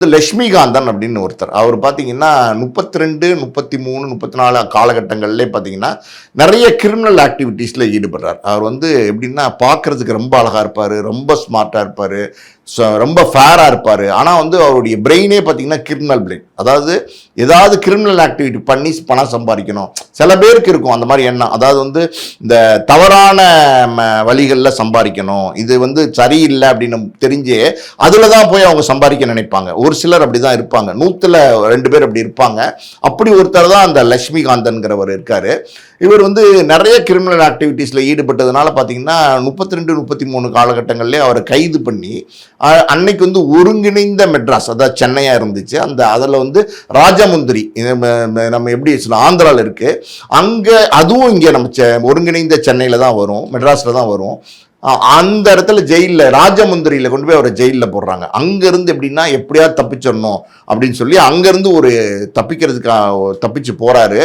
லட்சுமிகாந்தன் அப்படின்னு ஒருத்தர். அவர் பார்த்தீங்கன்னா 32, 33, 34 காலகட்டங்கள்லே பார்த்தீங்கன்னா, நெறைய கிரிமினல் ஆக்டிவிட்டீஸ்ல ஈடுபடுறார். அவர் எப்படின்னா, பார்க்கறதுக்கு ரொம்ப அழகா இருப்பாரு, ரொம்ப ஸ்மார்ட்டா இருப்பாரு, ரொம்ப ஃபேரா இருப்பாரு. ஆனா அவருடைய பிரெயினே பார்த்தீங்கன்னா கிரிமினல் பிரெயின். அதாவது ஏதாவது கிரிமினல் ஆக்டிவிட்டி பண்ணி பணம் சம்பாதிக்கணும். சில பேருக்கு இருக்கும் அந்த மாரி எண்ணம். அதாவது இந்த தவறான வழிகள்ல சம்பாதிக்கணும். இது சரியில்லை அப்படின்னு தெரிஞ்சே அதுல தான் போய் அவங்க சம்பாதிக்க நினைப்பாங்க. ஒரு சிலர் அப்படிதான் இருப்பாங்க. 100ல 2 பேர் அப்படி இருப்பாங்க. அப்படி ஒருத்தர் தான் அந்த லட்சுமிகாந்தன்கிறவர் இருக்காரு. இவர் நிறைய கிரிமினல் ஆக்டிவிட்டீஸ்ல ஈடுபட்டதுனால பார்த்தீங்கன்னா 32, 33 காலகட்டங்கள்லேயே அவரை கைது பண்ணி அன்னைக்கு ஒருங்கிணைந்த மெட்ராஸ், அதாவது சென்னையா இருந்துச்சு. அதில் ராஜமுந்திரி, நம்ம எப்படி ஆந்திராவில் இருக்கு, அங்கே அதுவும் இங்கே நம்ம ஒருங்கிணைந்த சென்னையில் தான் வரும், மெட்ராஸில் தான் வரும். அந்த இடத்துல ஜெயிலில் ராஜமுந்திரியில் கொண்டு போய் அவரை ஜெயிலில் போடுறாங்க. அங்கேருந்து எப்படின்னா எப்படியாவது தப்பிச்சிடணும் அப்படின்னு சொல்லி அங்கேருந்து ஒரு தப்பிச்சு போகிறாரு.